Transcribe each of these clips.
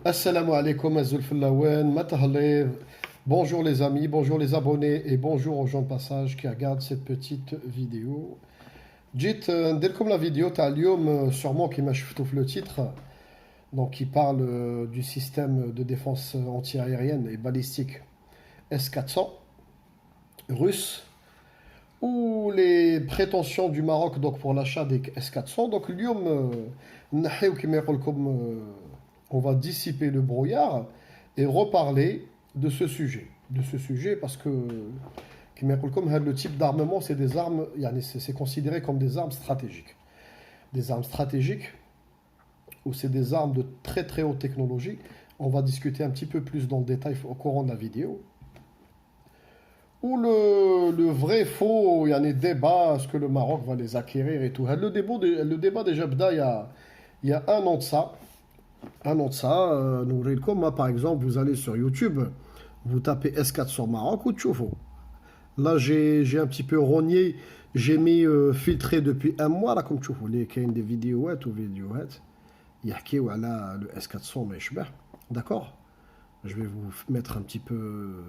Assalamu alaikum azulfillawen, matahallev. Bonjour les amis, bonjour les abonnés et bonjour aux gens de passage qui regardent cette petite vidéo. Jit, comme la vidéo تاع اليوم sûrement qui m'a شفتو في le titre, donc qui parle du système de défense antiaérienne et balistique S-400 russe ou les prétentions du Maroc donc pour l'achat des S-400. Donc اليوم نحيو كما يقول لكم on va dissiper le brouillard et reparler de ce sujet. De ce sujet parce que comme le type d'armement, c'est des armes, c'est considéré comme des armes stratégiques. Des armes stratégiques, ou c'est des armes de très très haute technologie. On va discuter un petit peu plus dans le détail au courant de la vidéo. Ou le vrai faux, il y a des débats, est-ce que le Maroc va les acquérir et tout. Le débat déjà, il y a un an de ça. Moi, par exemple, vous allez sur YouTube, vous tapez S400 Maroc ou Tchoufou. Là, j'ai un petit peu rogné, j'ai mis filtré depuis un mois, là, comme Tchoufou. Il y a des vidéos, il y a le S400, mais je sais pas. D'accord? Je vais vous mettre un petit peu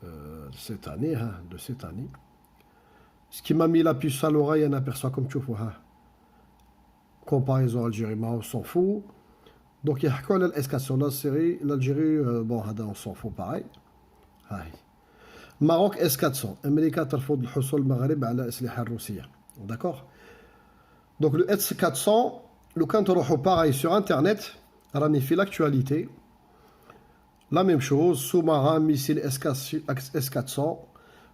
de cette année. Ce qui m'a mis la puce à l'oreille, on aperçoit comme Tchoufou. Comparaison Algérie, on s'en fout. Donc il y a quoi le S400 la série l'Algérie bon on s'en fout pareil. Maroc S400 امريكا ترفض الحصول المغرب على الأسلحة الروسية. D'accord. Donc le S400 le quand on pareil sur internet راني في l'actualité la même chose sous-marin missile S400.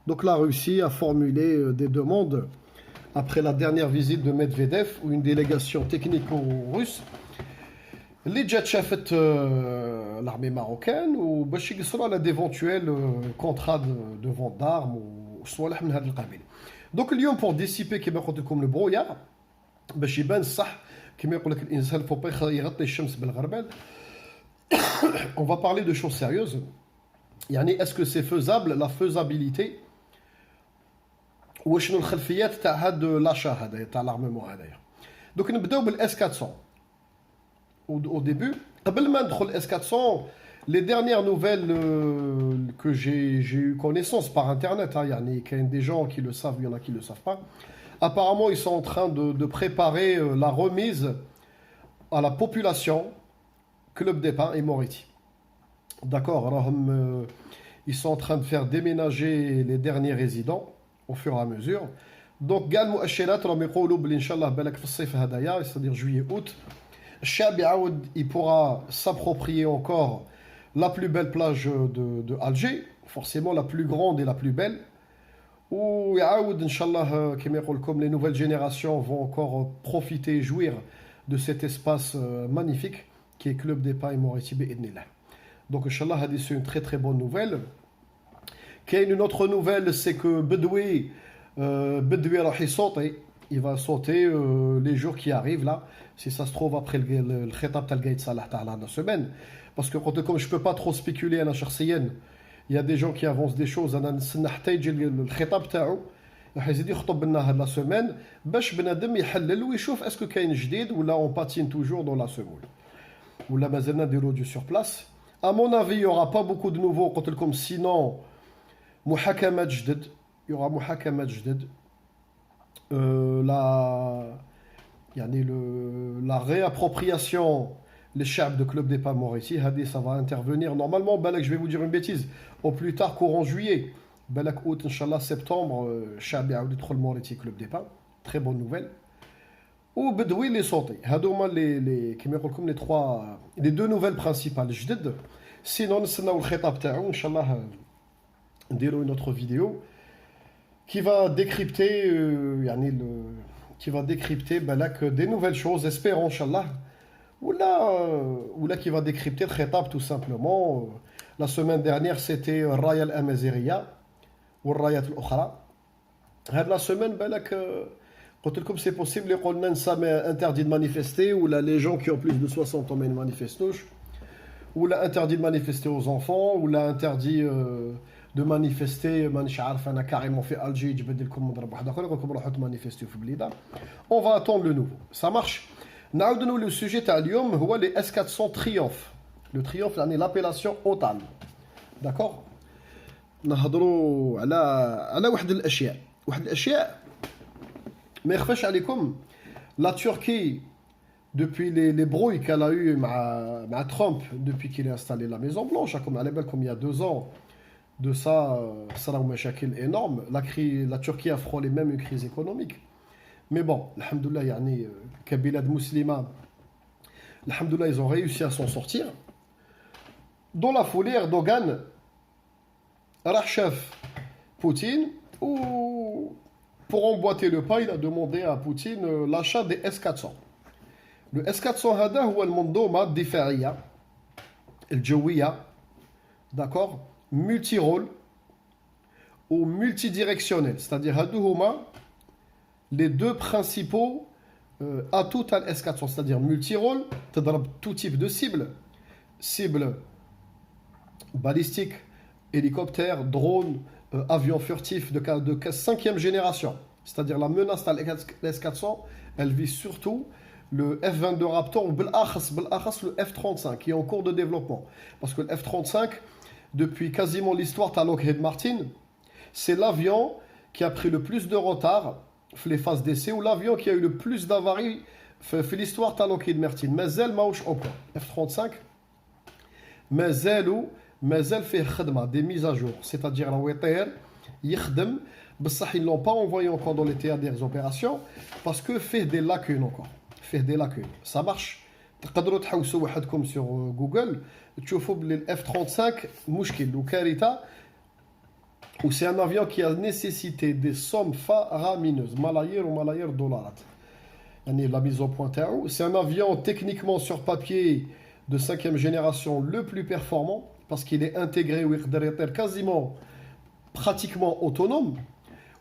Donc la Russie a formulé des demandes après la dernière visite de Medvedev ou une délégation technico-russe. Les jets chefs l'armée marocaine ou باش يقصروا على d'éventuels contrats de vente d'armes ou صوالح من هذا القبيل. Donc اليوم pour dissiper كما قلت لكم le brouillard باش يبان صح كما يقول لك الانسان faut pas يغطي الشمس بالغربال. On va parler de choses sérieuses. يعني est-ce que c'est faisable, la faisabilité وشنو الخلفيات تاع هذا l'achat هذا تاع l'armement هذايا. Donc نبداو بالاس 400. Au début, قبل ما ندخل S400, les dernières nouvelles que j'ai eu connaissance par internet, il y a des gens qui le savent, il y en a qui ne le savent pas. Apparemment, ils sont en train de préparer la remise à la population Club des Pins et Moretti. D'accord, ils sont en train de faire déménager les derniers résidents au fur et à mesure. Donc, قال مؤشرات راهم يقولوا بلي ان شاء الله بالك في الصيف هذايا, c'est-à-dire juillet août, il pourra s'approprier encore la plus belle plage de Alger, forcément la plus grande et la plus belle. Ou Inch'Allah, comme les nouvelles générations vont encore profiter et jouir de cet espace magnifique qui est Club des Pins et Moretti. Donc Inch'Allah, c'est une très très bonne nouvelle. Une autre nouvelle, c'est que Bedoui il va sauter les jours qui arrivent là, si ça se trouve après le khitab tal Gaït Salah Ta'ala la semaine. Parce que comme je ne peux pas trop spéculer à la chersienne, il y a des gens qui avancent des choses. أنا نحتاج الخطاب تاعو راح يزيد يخطب لنا هاد la semaine باش بنادم يحلل ويشوف est-ce que كاين جديد ولا on patine toujours dans la semoule. ولا مازلنا نديرو du sur place. À mon avis, il n'y aura pas beaucoup de nouveaux قلت لكم sinon محاكمات جدد. Il y aura محاكمات جدد. La réappropriation les chefs de Club des Pins Moretti, ça va intervenir normalement, je vais vous dire une bêtise, au plus tard courant juillet, août, Inch'Allah, septembre, chef de Moretti Club des Pins, très bonne nouvelle. Ou Bedoui les sautés, les deux nouvelles principales, sinon nous Inch'Allah, une autre vidéo qui va décrypter des nouvelles choses, espérons, Inch'Allah, ou là qui va décrypter le khitab tout simplement. La semaine dernière, c'était Raya al-Amaziria ou Raya al-Ukhra. La semaine, comme c'est possible, les Qolnan interdit de manifester, ou là, les gens qui ont plus de 60 ans ne manifestent, ou là, interdit de manifester aux enfants, ou là, interdit de manifester, on a carrément fait Alger, on va attendre le nouveau. Ça marche. نعاودوا le sujet تاع اليوم هو les S400 Triumph. Le Triumph يعني l'appellation Otal. D'accord. نهضروا على واحد الاشياء ما يخفاش عليكم. La Turquie, depuis les brouilles qu'elle a eu مع Trump depuis qu'il est installé la Maison Blanche, comme à l'époque, comme il y a 2 ans de ça, ça a eu مشاكل énorme. La Turquie a frôlé même une crise économique. Mais bon, alhamdoulilah, yani كبلاد مسلمة, alhamdoulilah, ils ont réussi à s'en sortir. Dans la foulée, Erdogan راح شاف Poutine ou pour emboîter le pas, il a demandé à Poutine l'achat des S-400. Le S-400 هذا هو المنظومة الدفاعية الجوية, d'accord, multirôle ou multidirectionnel, c'est-à-dire هادو هما les 2 principaux atouts تاع S-400, c'est-à-dire multirôle, تضرب tout type de cible balistique, hélicoptère, drone, avion furtif de 5e génération. C'est-à-dire la menace de l'S-400, elle vise surtout le F-22 Raptor ou بالأخص le F-35 qui est en cours de développement. Parce que le F-35, depuis quasiment l'histoire de Lockheed Martin, c'est l'avion qui a pris le plus de retard dans les phases d'essai ou l'avion qui a eu le plus d'avaries dans l'histoire de Lockheed Martin. مازال ماهوش au point. F-35 مازال فيه خدمة, des mises à jour, c'est-à-dire راهو يطير يخدم بصح ils l'ont pas envoyé encore dans les théâtres des opérations parce que fait des lacunes encore, fait des lacunes. Ça marche. تقدروا تحوسوا وحدكم sur Google تشوفوا بلي F-35 مشكل وكارثة, ou c'est un avion qui a nécessité des sommes faramineuses, ملايير دولارات. يعني la mise au point تاعو, c'est un avion techniquement sur papier de 5e génération le plus performant parce qu'il est intégré ou quasiment pratiquement autonome,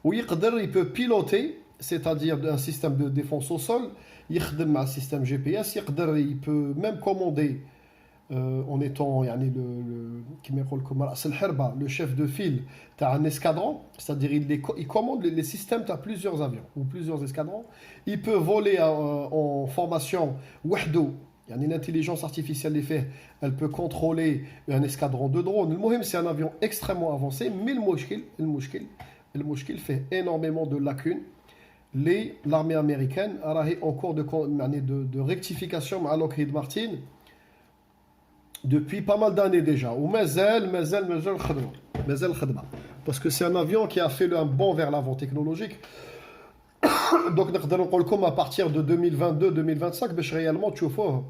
où il peut piloter, c'est-à-dire un système de défense au sol, il un système GPS, il peut même commander en étant le chef de file d'un escadron, c'est-à-dire il commande les systèmes à plusieurs avions ou plusieurs escadrons. Il peut voler en formation wahdo. Il y a une intelligence artificielle fait, elle peut contrôler un escadron de drones. Le Mohim, c'est un avion extrêmement avancé, mais le mouchkil fait énormément de lacunes. L'armée américaine a en cours de rectification à Lockheed Martin depuis pas mal d'années déjà. Ou mazel khadma. Parce que c'est un avion qui a fait un bond vers l'avant technologique. Donc, à partir de 2022-2025, réellement, tu vois,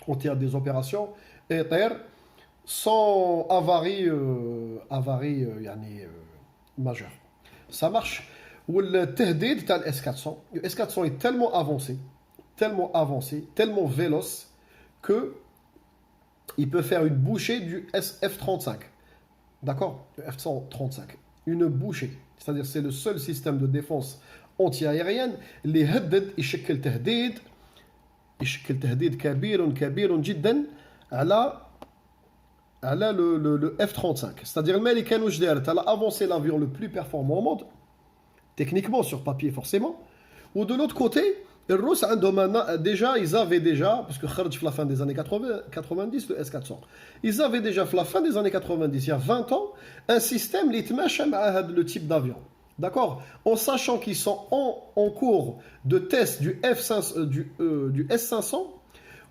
on tire des opérations et sans avarie majeure. Ça marche. Ou le THD de S400. Le S400 est tellement avancé, tellement véloce que il peut faire une bouchée du F-35. D'accord? Le F-135. Une bouchée. C'est-à-dire c'est le seul système de défense anti-aérienne اللي يهدد يشكل تهديد كبير جدا على le F-35. C'est-à-dire الامريكان واش دارت, elle a avancé l'avion le plus performant au monde techniquement sur papier forcément. Ou de l'autre côté, les Russes ils avaient déjà, parce que خرج في la fin des années 90 le S-400, ils avaient déjà في la fin des années 90, il y a 20 ans, un système qui يتماشى مع le type d'avion. D'accord? En sachant qu'ils sont en cours de test du S500,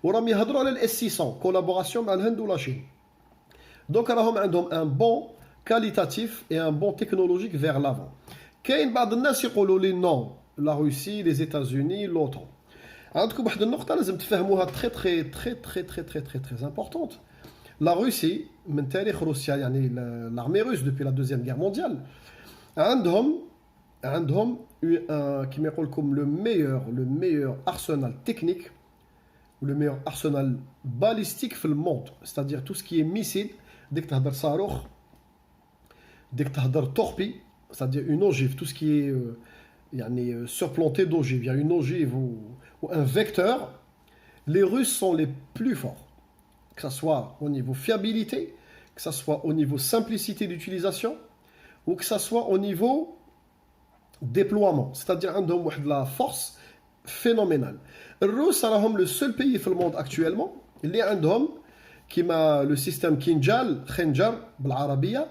وراهم يهضروا على S600, collaboration مع الهند ولا Chine. Donc راهم عندهم un bon qualitatif et un bon technologique vers l'avant. كاين بعض الناس يقولوا لي non, la Russie, les États-Unis, l'OTAN. عندكم واحد النقطة لازم تفهموها très importante. La Russie, من تاريخ روسيا, يعني l'armée russe depuis la Deuxième Guerre mondiale, عندهم كما يقول لكم le meilleur arsenal technique ou le meilleur arsenal balistique في الموند, c'est-à-dire tout ce qui est missile, dès que تهدر صاروخ, dès que تهدر torpille, c'est-à-dire une ogive, tout ce qui est surplanté d'ogive, il y a une ogive ou un vecteur, les Russes sont les plus forts, que ce soit au niveau fiabilité, que ce soit au niveau simplicité d'utilisation, ou que ce soit au niveau déploiement, c'est-à-dire عندهم واحد la force phénoménal. Russes, c'est le seul pays dans le monde actuellement, il y a un homme qui a le système Kinjal, Khenjar, بالعربية,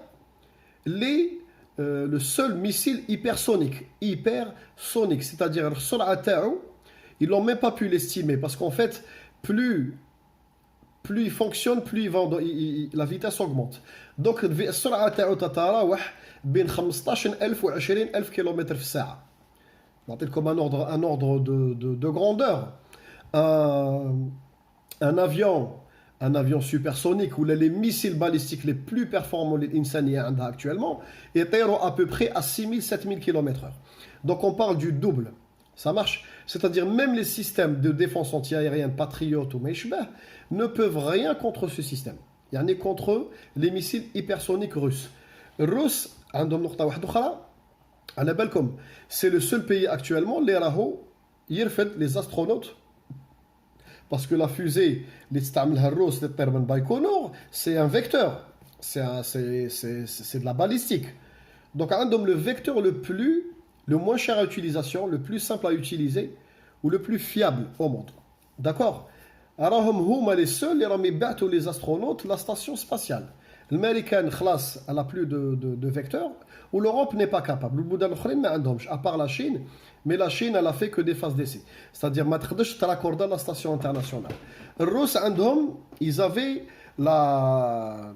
le seul missile hypersonique, c'est-à-dire ils n'ont même pas pu l'estimer parce qu'en fait, plus il fonctionne, plus la vitesse augmente. Donc, السرعة تاعو تتراوح بين 15,000 و 20,000 km في الساعة. Comme un ordre de grandeur. Un avion supersonique où les missiles balistiques les plus performants actuellement est à peu près à 6 000-7 000 km/h. Donc on parle du double. Ça marche. C'est-à-dire même les systèmes de défense antiaérienne, Patriot ou Meishbah, ne peuvent rien contre ce système. Il y en a contre les missiles hypersoniques russes. Russes, c'est le seul pays actuellement, les astronautes, parce que la fusée, c'est un vecteur, c'est de la balistique. Donc, le vecteur le moins cher à utilisation, le plus simple à utiliser, ou le plus fiable au monde. D'accord? Alors, les seuls les astronautes, la station spatiale. L'Américaine, elle a plus de vecteurs, où l'Europe n'est pas capable. À part la Chine, mais la Chine, elle a fait que des phases d'essai. C'est-à-dire, tu raccordes la station internationale. Les Russes, ils avaient la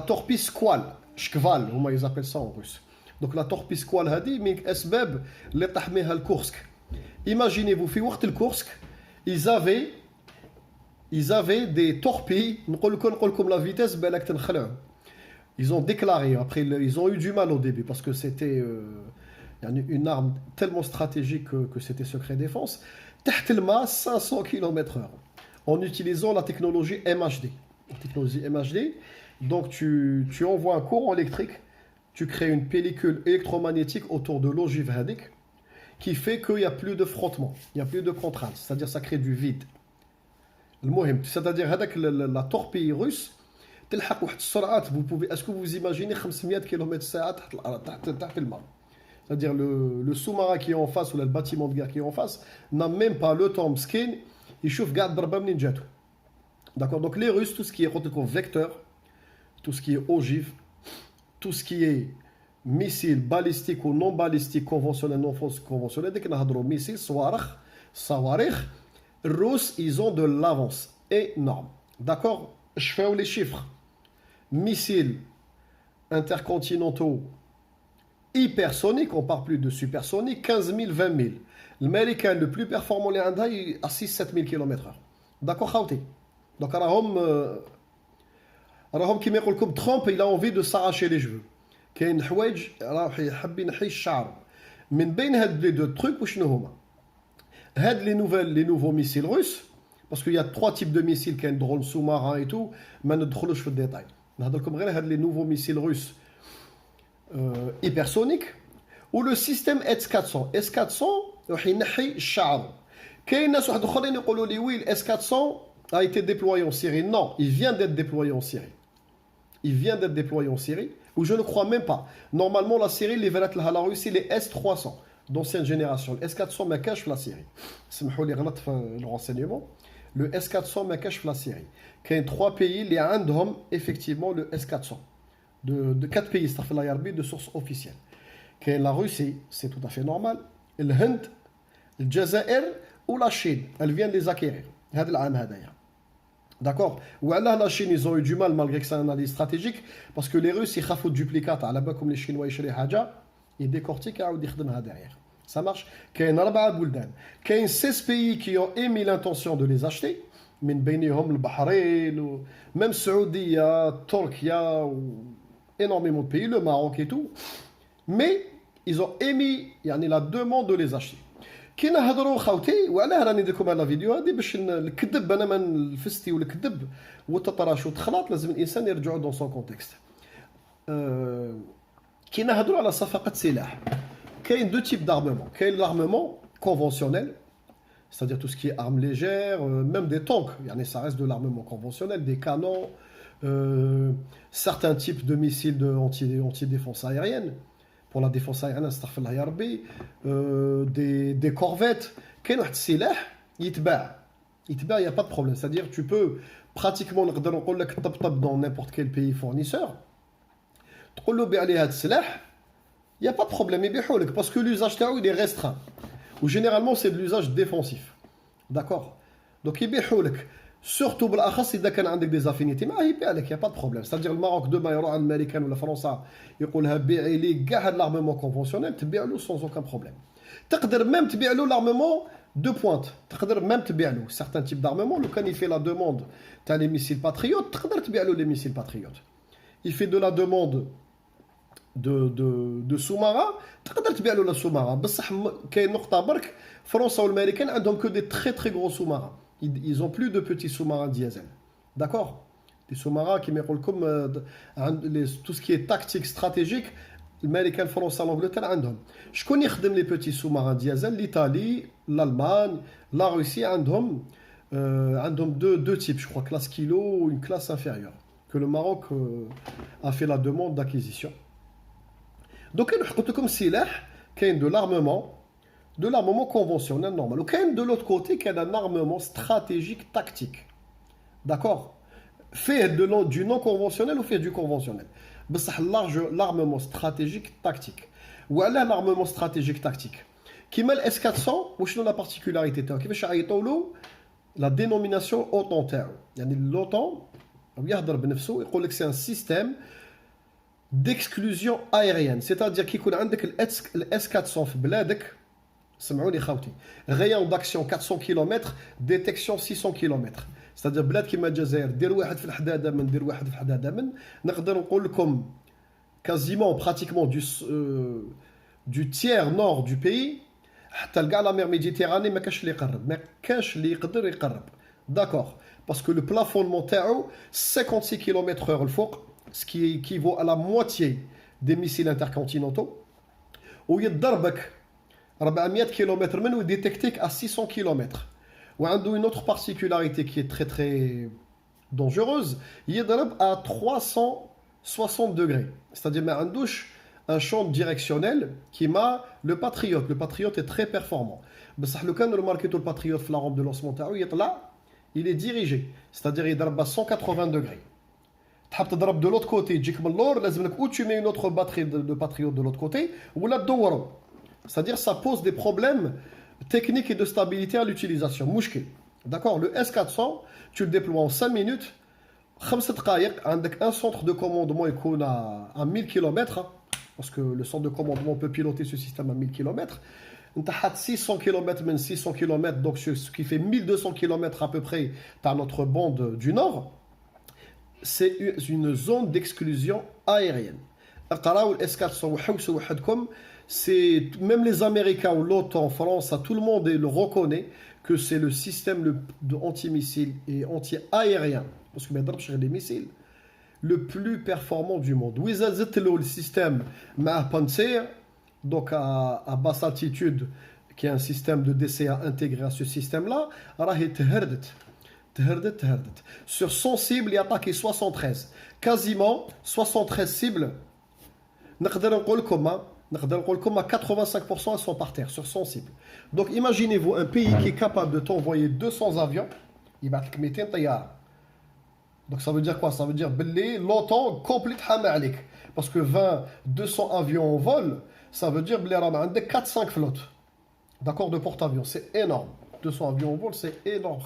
torpille Squal, Shkval, comment ils appellent ça en russe. Donc la torpille Squal, imaginez-vous, في Kursk, ils avaient des torpilles, comme la vitesse, ils ont déclaré, après ils ont eu du mal au début parce que c'était une arme tellement stratégique que c'était secret défense, 500 km/h, en utilisant la technologie MHD. La technologie MHD, donc tu envoies un courant électrique, tu crées une pellicule électromagnétique autour de l'ogive hadik qui fait qu'il n'y a plus de frottement, il n'y a plus de contrainte, c'est-à-dire ça crée du vide. C'est-à-dire la torpille russe, vous pouvez, est-ce que vous imaginez 500 km/h تحت الماء? C'est-à-dire le sous-marin qui est en face ou le bâtiment de guerre qui est en face n'a même pas le temps skin, il chauffe garde d'arba منين جاتو. D'accord, donc les Russes, tout ce qui est vecteur, tout ce qui est ogive, tout ce qui est missile balistique ou non balistique, conventionnel, non conventionnel, dès qu'on a des missiles, sawarikh, les Russes, ils ont de l'avance énorme. D'accord, je fais les chiffres. Missiles intercontinentaux hypersoniques, on ne parle plus de supersoniques, 15 000, 20 000. L'américain le plus performant, il est à 6-7 000 km/h. D'accord, Khawti. Donc, comme Trump, il a envie de s'arracher les cheveux. كاين حوايج راه يحب ينحي الشعر من بين هاد لي دو تروك وشنو هما هاد les nouveaux missiles russes parce qu'il y a trois types de missiles كاين drone sous-marin et tout ما ندخلوش في الديتاي نهضر لكم غير هاد les nouveaux missiles russes hypersoniques ou le système S400 راح ينحي الشعر كاين ناس واحد اخرين يقولوا لي وي S400 a été déployé en Syrie. Non, il vient d'être déployé en Syrie. Il vient d'être déployé en Syrie, où je ne crois même pas. Normalement, la Syrie, les Velat la Russie, les S300 d'ancienne génération. Le S400 me cache la Syrie. C'est le renseignement. Le S400 me cache la Syrie. Il y a trois pays, les Indom, effectivement, le S400. De quatre pays, de source officielle. Il y a la Russie, c'est tout à fait normal. Le Hind, le Jazair ou la Chine, elle vient de les acquérir. D'accord. Ou alors la Chine, ils ont eu du mal malgré que c'est une analyse stratégique parce que les Russes, ils khafou duplicate à la bas comme les Chinois, ils décortiquent et ils khademha derrière. Ça marche. Il y a 4 buldan. Il y a 16 pays qui ont émis l'intention de les acheter. Min bainihom le Bahreïn, même Saoudia, Turquia, énormément de pays, le Maroc et tout. Mais ils ont émis la demande de les acheter. كي نهضروا خوتي وعلاه راني ندير لكم هذه الفيديو هذه باش الكذب انا ما الفستي والكذب والتطرش والتخلاط لازم الانسان يرجعوا دون سون كونتكست. كي نهضروا على صفقه سلاح كاين دو تيب d'armement. كاين l'armement conventionnel, c'est-à-dire tout ce qui est armes légères, même des tanks, ça reste de l'armement conventionnel, des canons, certains types de missiles anti-défense aérienne pour la défense aérienne, des corvettes. كاين واحد السلاح يتباع. Il n'y a pas de problème. C'est-à-dire tu peux pratiquement dans n'importe quel pays fournisseur. تقول له بيع لي هذا السلاح. Il n'y a pas de problème. يبيعوا لك parce que l'usage تاعو il est restreint. Ou généralement c'est de l'usage défensif. D'accord. Donc يبيعوا لك. Surtout بالاخص اذا كان عندك des affinités معاه يبيع لك. Il n'y a pas de problème. C'est-à-dire le Maroc demain يروح عند الامريكان ولا فرنسا يقولها بيعي لي كاع هذا l'armement conventionnel تبيع له sans aucun problème. تقدر même تبيع له l'armement de pointe. تقدر même تبيع له certains types d'armement. Le quand il fait la demande t'as les missiles patriotes تقدر تبيع له les missiles patriotes. Il fait de la demande de sous-marins تقدر تبيع له le sous-marin. بصح كاين نقطة برك فرنسا والامريكان عندهم que des très très gros sous-marins. Ils ont plus de petits sous-marins diesel. D'accord. Des sous-marins qui mettent comme tout ce qui est tactique stratégique. L'Américain, le Français, l'Angleterre, عندهم. Je connais les petits sous-marins diesel. L'Italie, l'Allemagne, la Russie, عندهم deux types, je crois, classe kilo ou une classe inférieure, que le Maroc a fait la demande d'acquisition. Donc, comme سلاح, كاين de l'armement conventionnel normal. Ou كاين de l'autre côté, كاين un armement stratégique tactique. D'accord. Fait du non conventionnel ou fait du conventionnel. بصح l'armement stratégique tactique. Ou alors l'armement stratégique tactique. كيما الاس 400 وشنو la particularité تاعو كيفاش يعيطوا له la dénomination OTAN تاعو. يعني l'OTAN يهضر بنفسه يقول لك c'est un système d'exclusion aérienne. C'est-à-dire كي يكون عندك الاس 400 في بلادك سمعوني خاوتي rayon d'action 400 km détection 600 km. C'est-à-dire بلاد كيما الجزائر دير واحد في الحداده من دير واحد في الحداده من نقدر نقول لكم quasiment pratiquement du tiers nord du pays حتى كاع لا مير ميديتيراني ما كاش اللي يقرب ما كاش اللي يقدر يقرب. D'accord. Parce que le plafonnement تاعو 56 km/h الفوق ce qui équivaut à la moitié des missiles intercontinentaux ويضربك 400 km منه ويديتكتيك à 600 km. Ou une autre particularité qui est très très dangereuse, il est à 360 degrés. C'est-à-dire qu'il un champ directionnel qui m'a le Patriote. Le Patriote est très performant. Mais le cas de remarquer le Patriote la rampe de lancement, il est dirigé. C'est-à-dire qu'il est à 180 degrés. De l'autre côté, ou tu mets une autre batterie de Patriote de l'autre côté, ou là, c'est-à-dire ça pose des problèmes technique et de stabilité à l'utilisation. Mouchkil. D'accord. Le S400, tu le déploies en 5 minutes. 5 دقائق عندك un centre de commandement يكون à 1000 km parce que le centre de commandement peut piloter ce système à 1000 km. انت حط 600 km من 600 km donc ce qui fait 1200 km à peu près dans notre bande du nord. C'est une zone d'exclusion aérienne. اقراوا ال S400 وحوسوا وحدكم. C'est même les Américains ou l'OTAN en France, tout le monde le reconnaît que c'est le système anti-missile et anti-aérien, parce que maintenant des missiles, le plus performant du monde. Oui, le système Panzer, donc à basse altitude, qui est un système de DCA intégré à ce système-là, sur 100 cibles, il a attaqué 73. Quasiment 73 cibles. Comme à 85% elles sont par terre sur 100 cibles. Donc imaginez-vous un pays qui est capable de t'envoyer 200 avions, il va te mettre un taillard. Donc ça veut dire quoi? Ça veut dire que l'OTAN complète Hamalik. Parce que 200 avions en vol, ça veut dire que les 4-5 flottes. D'accord, de porte-avions, c'est énorme. 200 avions en vol, c'est énorme.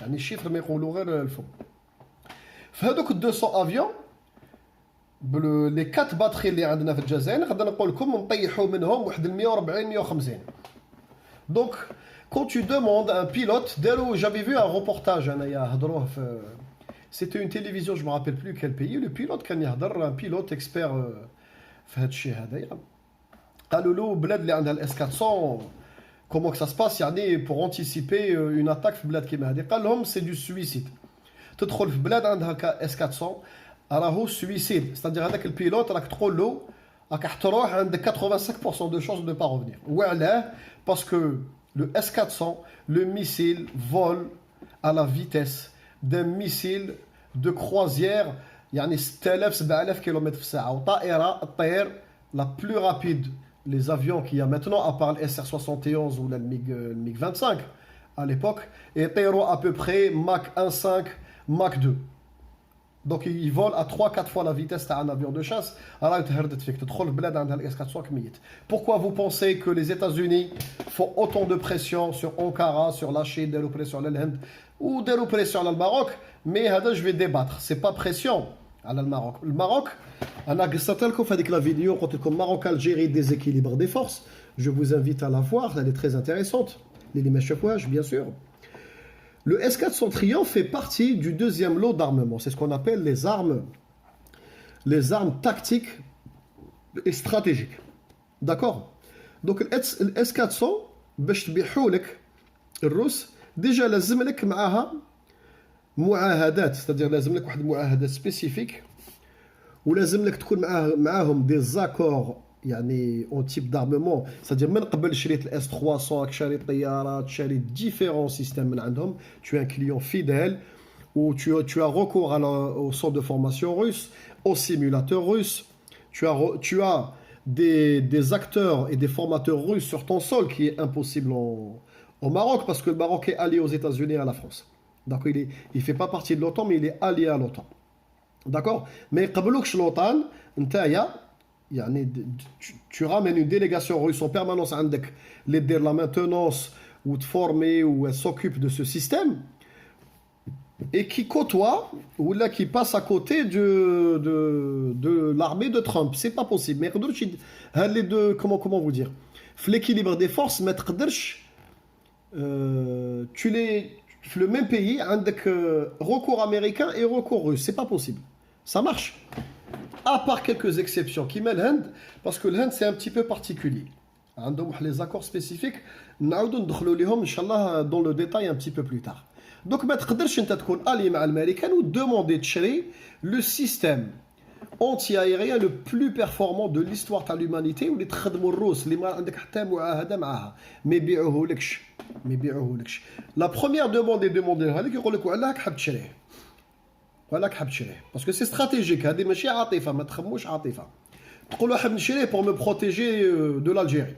Les chiffres, mais on l'aurait le faux. Fait donc 200 avions. Les 4 batteries اللي عندنا في الجزائر نقدر نقول لكم نطيحوا منهم واحد 140 150. Donc quand tu demandes à un pilote, j'avais vu un reportage c'était une télévision, je me rappelle plus quel pays, le pilote كان يهضر un pilote expert في هذا الشيء هذايا قالوا له بلاد اللي عندها الاس 400 comment que ça se passe يعني pour anticiper une attaque في بلاد كيما هذه قال لهم c'est du suicide. تدخل في بلاد عندها اس 400 راهو suicide, c'est-à-dire avec le pilote راك تقول له راك تروح عندك 85% de chances de ne pas revenir. وعلاه parce que le S400 le missile vole à la vitesse d'un missile de croisière يعني 6000 7000 km في الساعه وطائره تطير la plus rapide, les avions qu'il y a maintenant, à part le SR-71 ou le MiG-25 à l'époque, étaient à peu près Mach 1,5, Mach 2. Donc ils volent à 3-4 fois la vitesse d'un avion de chasse. Pourquoi vous pensez que les États-Unis font autant de pression sur Ankara, sur la Chine, des pression sur l'Inde ou des pression sur le Maroc? Mais je vais débattre. C'est pas pression à le Maroc. Le Maroc, on a fait la vidéo quand le Maroc-Algérie déséquilibre des forces. Je vous invite à la voir, elle est très intéressante. Les Limèche-Chapouage, bien sûr. Le S-400 Triumph fait partie du deuxième lot d'armement. C'est ce qu'on appelle les armes tactiques et stratégiques. D'accord? Donc le S-400, باش تبيعوا لك الروس déjà لازم لك معاها معاهدات، c'est-à-dire لازم لك واحد المعاهدات سبيسيفيك، ولازم لك تكون معاهم des accords يعني en type d'armement، c'est-à-dire من قبل شريت الاس 300 شاري طيارات شاري différents systèmes من عندهم، tu es un client fidèle ou tu as recours au centre de formation russe, au simulateur russe, tu as des acteurs et des formateurs russes sur ton sol qui est impossible au Maroc parce que le Maroc est allié aux États-Unis et à la France. Donc il fait pas partie de l'OTAN mais il est allié à l'OTAN. D'accord? Mais قبلوكش l'OTAN نتايا يعني tu ramènes une délégation russe en permanence عندك les دير la maintenance ou te former ou elle s'occupe de ce système et qui côtoie ou là qui passe à côté de l'armée de Trump. C'est pas possible. Mais les deux, comment vous dire, l'équilibre des forces, mais tu les le même pays avec recours américain et recours russe. C'est pas possible. Ça marche. À part quelques exceptions qui mettent l'Inde, parce que l'Inde c'est un petit peu particulier. Les accords spécifiques, nous allons Inch'Allah dans le détail un petit peu plus tard. Donc, ما تقدرش انت تكون allié مع الامريكان و demander تشري le système anti-aérien le plus performant de l'histoire تاع l'humanité واللي تخدموا الروس اللي ما عندك حتى معاهده معاها ما يبيعوهولكش la première demande est demandée لك يقول لك وعلاك حاب تشريه parce que c'est stratégique هذه ماشي عاطفه ما تخموش عاطفه تقولوا حاب نشريه pour me protéger de l'Algérie.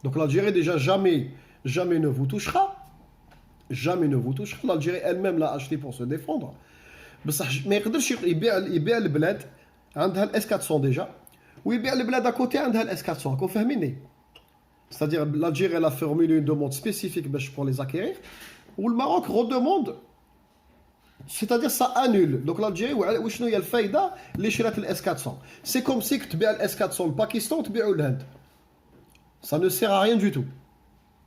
Donc l'Algérie déjà jamais ne vous touchera. L'Algérie elle-même l'a acheté pour se défendre. Mais يقدرش يبيع البلاد عندها الاس 400 déjà ويبيع البلاد à côté عندها الاس 400. راكم فاهميني؟ C'est-à-dire l'Algérie elle a formulé une demande spécifique pour les acquérir ou le Maroc redemande. C'est-à-dire ça annule. Donc l'Algérie وشنو هي الفايده اللي شرات الاس 400. C'est comme si que تبيع الاس 400 الباكستان وتبيعوا الهند. Ça ne sert à rien du tout.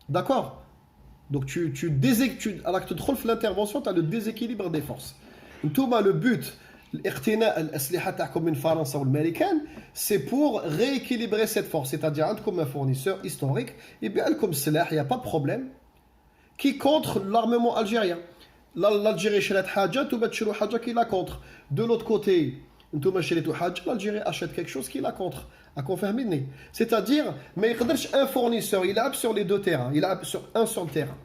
D'accord? Donc alors que tu trouves l'intervention, tu as le déséquilibre des forces. Le but, c'est pour rééquilibrer cette force. C'est-à-dire, comme un fournisseur historique, et bien comme cela, il n'y a pas de problème, qui contre l'armement algérien. L'Algérie achète haja, tu vas haja qui la contre. De l'autre côté, l'Algérie achète quelque chose qui la contre. À confirmer. C'est-à-dire, mais un fournisseur, il a sur les deux terrains, il a sur un seul terrain.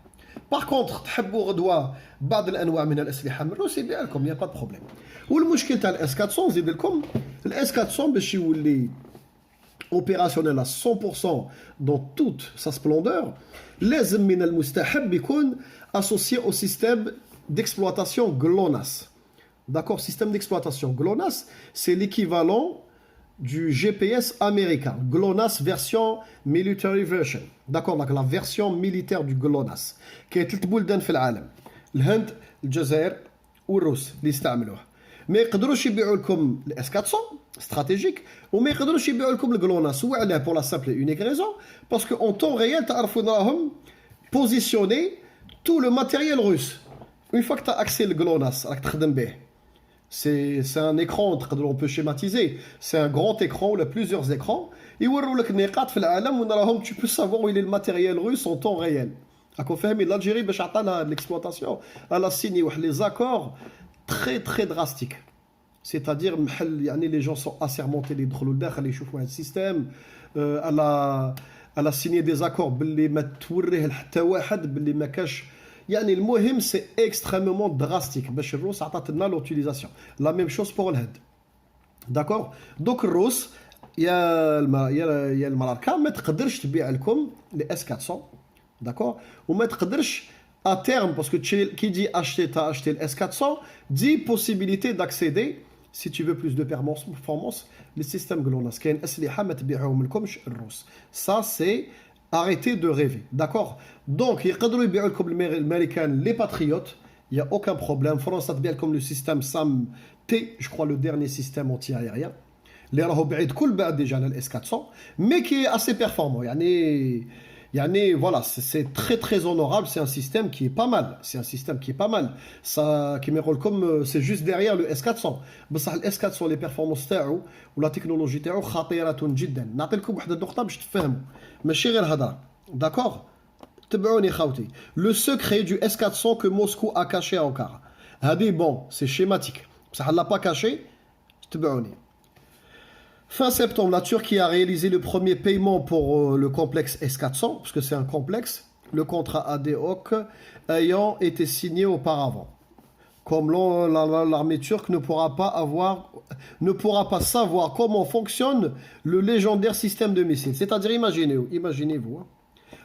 Par contre, تحبوا غدوة بعض الأنواع من الأسلحة من روسيا يبيع لكم, il n'y a pas de problème. والمشكل تاع الاس 400 نزيد لكم الاس 400 باش يولي opérationnel à 100% dans toute sa splendeur, لازم من المستحب يكون associé au système d'exploitation GLONASS. D'accord, système d'exploitation GLONASS, c'est l'équivalent du GPS américain, GLONASS version military version. D'accord, donc la version militaire du GLONASS. qui est 3 بلدان في العالم. الهند، الجزائر والروس اللي يستعملوها. ما يقدروش يبيعوا لكم الاس 400 استراتيجيك وما يقدروش يبيعوا لكم الجلوناس. وعلاه؟ بور لا سامبل اونيك ريزون باسكو اون طون ريال تعرفوا راهم بوزيسيوني تو لو ماتيريال روس. اون فوا كتا اكسي الجلوناس راك تخدم به. C'est un écran, on peut schématiser. C'est un grand écran, il y a plusieurs écrans. Tu peux savoir où il est le matériel russe en temps réel. L'Algérie, l'exploitation, elle a signé les accords très très drastiques. C'est-à-dire, les gens sont assermentés, les le système. Elle a signé des accords. يعني المهم c'est extrêmement drastique باش الروس عطاتنا l'utilisation. La même chose pour l'Inde. D'accord? Donc الروس يا الماركه ما تقدرش تبيع لكم لي اس 400 داكور وما تقدرش à terme parce que qui dit acheter t'as acheté le S400 dit possibilité d'accéder si tu veux plus de performance les systèmes GLONASS كاين اسلحه ما تبيعوهم لكمش الروس ça c'est arrêtez de rêver d'accord donc يقدروا يبيعوا لكم الامريكان les patriotes il y a aucun problème France تبيع لكم le système SAM T je crois le dernier système anti-aérien اللي راهو بعيد كل بعد ديجا على الاس 400 mais qui est assez performant يعني voilà c'est très très honorable c'est un système qui est pas mal c'est un système qui est pas mal ça qui me rôle comme c'est juste derrière le S400 بصح الاس 400 les performances تاعو ولا تكنولوجي تاعو خطيره جدا نعطي لكم واحد النقطه باش تفهموا ماشي غير هضره داكور تبعوني خاوتي le secret du S400 que Moscou a caché à Ankara هذه bon c'est schématique بصح l'a pas caché تبعوني. Fin septembre, la Turquie a réalisé le premier paiement pour le complexe S400, parce que c'est un complexe, le contrat ad hoc ayant été signé auparavant. Comme l'armée turque ne pourra pas savoir comment fonctionne le légendaire système de missiles. C'est-à-dire, imaginez-vous, hein,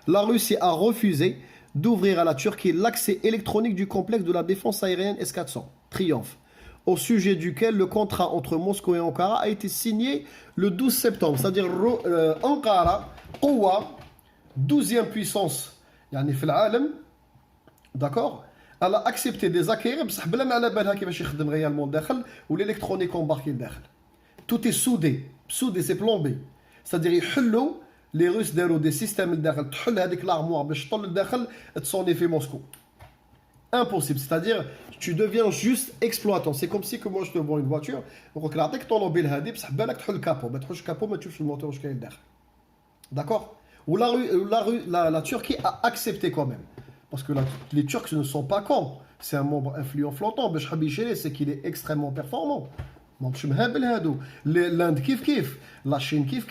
la Russie a refusé d'ouvrir à la Turquie l'accès électronique du complexe de la défense aérienne S400, Triomphe, au sujet duquel le contrat entre Moscou et Ankara a été signé le 12 septembre. C'est-à-dire Ankara, قوة 12e puissance يعني في العالم d'accord elle a accepté des acquérir بصح بلا ما على بالها كيفاش يخدم réellement داخل والالكترونيك امباركي داخل. Tout est soudé c'est plombé. C'est-à-dire يحلوا les Russes داروا des systèmes داخل تحل هذيك l'armoire باش تطل لداخل تصوني في موسكو. Impossible, c'est-à-dire tu deviens juste exploitant. C'est comme si que moi je te vends une voiture, donc là tu طوموبيل هذه بصح بالك تحل الكابو، ما تحلش الكابو ما تشوفش الموتور واش كاين داخل. D'accord. Ou la Turquie a accepté quand même. Parce que les Turcs ne sont pas cons. C'est un membre influent flottant. C'est qu'il est extrêmement performant. L'Inde kif, la Chine kif.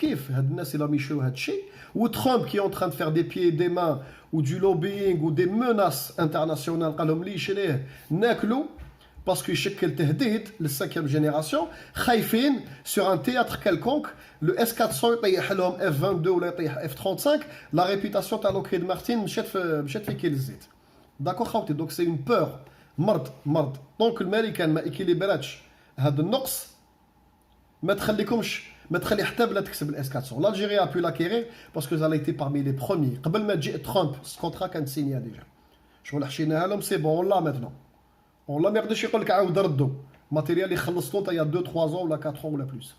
Ou Trump qui est en train de faire des pieds et des mains, ou du lobbying, ou des menaces internationales. Parce que شكل تهديد للcinquième génération خايفين sur un théâtre quelconque le S400 يطيح لهم F22 ولا يطيح F35 la réputation تاع لوكهيد مارتين مشات في كيل الزيت داكور خاوتي دونك سي اون بور مرض دونك الامريكان ما ايكيليبراتش هذا النقص ما تخلي حتى بلا تكسب الاس 400 l'Algérie a pu l'acquérir parce que ça a été parmi les premiers قبل ما تجي ترامب الكونترا كانت سينيا ديجا شغل حشيناها لهم سي بون لا ماتنون والله ما يقدرش يقول لك عاود ردوا ماتيريال اللي خلصتو تا يا 2 3 ans ولا 4 ans ولا بلوس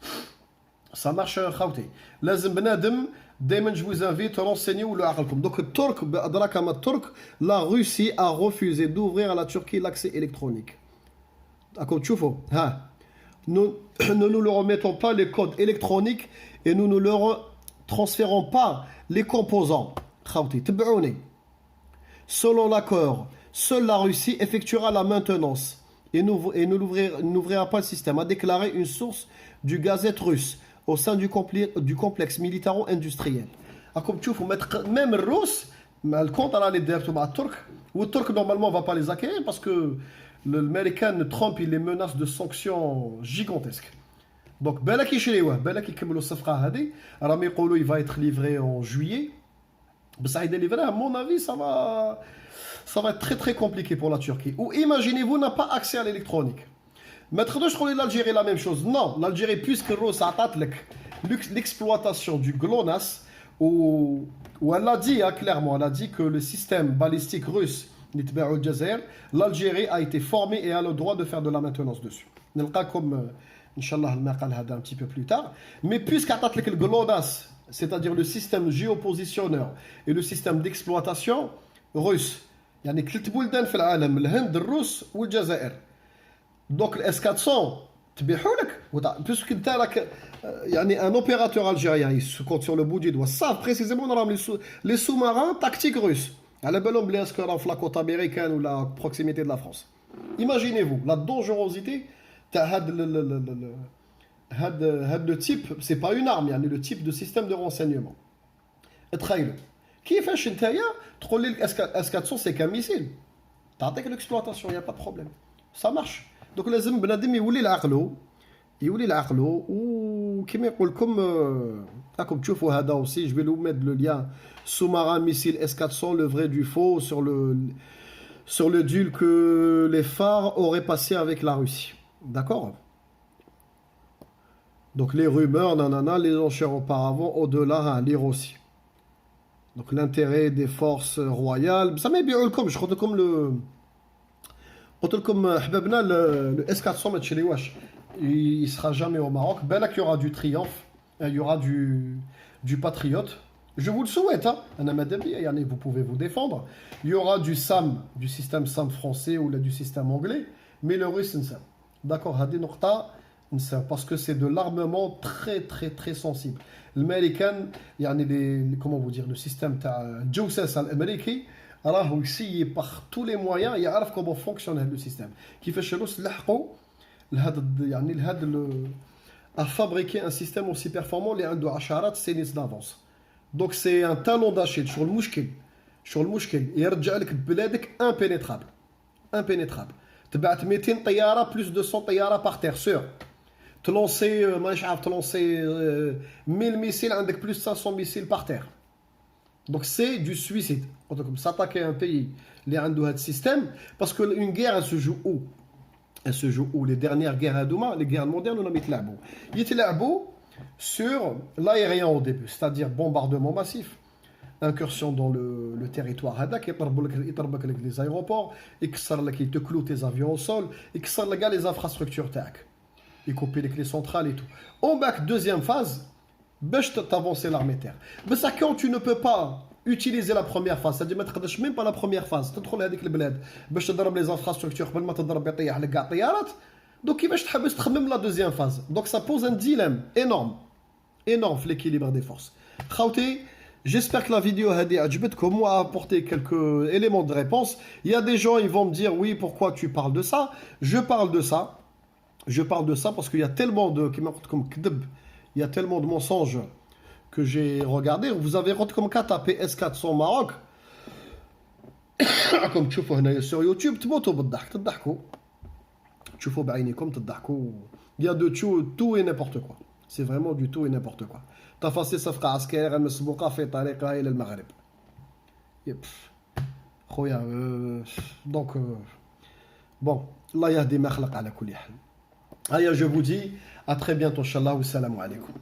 ça marche خاوتي لازم بنادم دائما جو vous invite renseigner ولا عقلكم دوك الترك بادراك ما الترك la Russie a refusé d'ouvrir à la Turquie l'accès électronique d'accord تشوفوا ها nous ne leur remettons pas les codes électroniques et nous ne leur transférons pas les composants خاوتي تبعوني selon l'accord seule la Russie effectuera la maintenance et n'ouvrira pas le système, a déclaré une source du Gazette russe au sein du complexe militaro-industriel. Comme tu vois, même les Russes, le compte à les Turcs, ou les Turcs normalement ne va pas les acquérir parce que l'Américain Trump il les menace de sanctions gigantesques. Donc, il va être livré en juillet. Ça livré, à mon avis, ça va être très très compliqué pour la Turquie. Ou imaginez-vous n'a pas accès à l'électronique. Mais l'Algérie la même chose. Non, l'Algérie, puisque Rose a l'exploitation du GLONASS, où elle a dit clairement, elle a dit que le système balistique russe, l'Algérie a été formée et a le droit de faire de la maintenance dessus. Comme, Inch'Allah, un petit peu plus tard. Mais puisqu'elle a le GLONASS, c'est-à-dire le système géopositionneur et le système d'exploitation russe, يعني ثلاث بلدان في العالم الهند الروس والجزائر دوك الاس 400 تبيعوا لك باسكو انت راك يعني ان اوبيراتور الجيريان يسكوت سور لو بودي دو صاف بريسيزمون راهم لي سو ماران تاكتيك روس على بالهم بلي اسكو راهم في لا كوت امريكان ولا بروكسيميتي دو لا فرانس ايماجينيفو لا دونجوروزيتي تاع هاد لو تيب سي با اون ارم يعني لو تيب دو سيستيم دو رونسيغنمون تخيلوا كيفاش نتايا تقول لي الاس 400 سي كان ميسيل تعطيك ليكسبلوطاسيون يا با بروبليم سا مارش دوك لازم بنادم يولي لعقلو يولي لعقلو وكما يقول لكم راكم تشوفوا هذا aussi je vais vous mettre le lien sous-marin missile S400 le vrai du faux sur le deal que les phares auraient passé avec la Russie. D'accord? Donc les rumeurs, nanana, les enchères auparavant, au-delà, lire aussi. Donc l'intérêt des forces royales, ça m'a bien comme je crois comme قلت لكم حبابنا le S400 ما تشريوهش il sera jamais au Maroc. Ben là qu'il y aura du triomphe, il y aura du patriote. Je vous le souhaite, hein. Vous pouvez vous défendre. Il y aura du SAM, du système SAM français ou là, du système anglais, mais le russe, d'accord, parce que c'est de l'armement très très très sensible. L'américain, il y a comment vous dire, le système JOSS américain, alors aussi par tous les moyens, il y a comment fonctionne le système. Qui fait chez nous, à fabriquer un système aussi performant, les عنده عشرات سنين d'avance. Donc c'est un talon d'Achille sur le mouchkil. Sur le mouchkil. يرجع لك بلادك impénétrable. Impénétrable. تبعت 200 طيارة plus de 100 طيارة par terre, sûr. Te lancer, مانيش عارف, te lancer 1000 missiles, عندك plus de 500 missiles par terre. Donc c'est du suicide. Comme s'attaquer à un pays, les عنده هذا système, parce qu'une guerre, elle se joue où? Elle se joue où? Les dernières guerres à Douma, les guerres modernes, on a mis Tlabou. Il était Tlabou sur l'aérien au début, c'est-à-dire bombardement massif, incursion dans le territoire Hadak, les aéroports, il te cloue tes avions au sol, il les infrastructures TAC, il coupe les centrales et tout. Au bac, deuxième phase, t'avancer l'armée terre. Mais ça, quand tu ne peux pas utiliser la première phase, c'est-à-dire mettre même pas la première phase, tu te avec les bleds, tu تضرب les infrastructures, tu تضرب يطيح لك كاع طيارات. Donc كيفاش تحبس تخمم la deuxième phase. Donc ça pose un dilemme énorme في l'équilibre des forces. Khawti, j'espère que la vidéo هذه عجبتكم ou a apporté quelques éléments de réponse. Il y a des gens, ils vont me dire oui, pourquoi tu parles de ça? Je parle de ça. Je parle de ça parce qu'il y a tellement de il y a tellement de mensonges que j'ai regardé. Vous avez comme cas tapé S400 Maroc. Comme tu vois sur YouTube, il y a de tout et n'importe quoi. C'est vraiment du tout et n'importe quoi. تفاصيل صفقة عسكرية مسبوقة في طريقها إلى المغرب. خويا donc bon, الله يهدي ما خلق على كل حال. Allez, je vous dis à très bientôt, Inch'Allah, wa salam alaikum.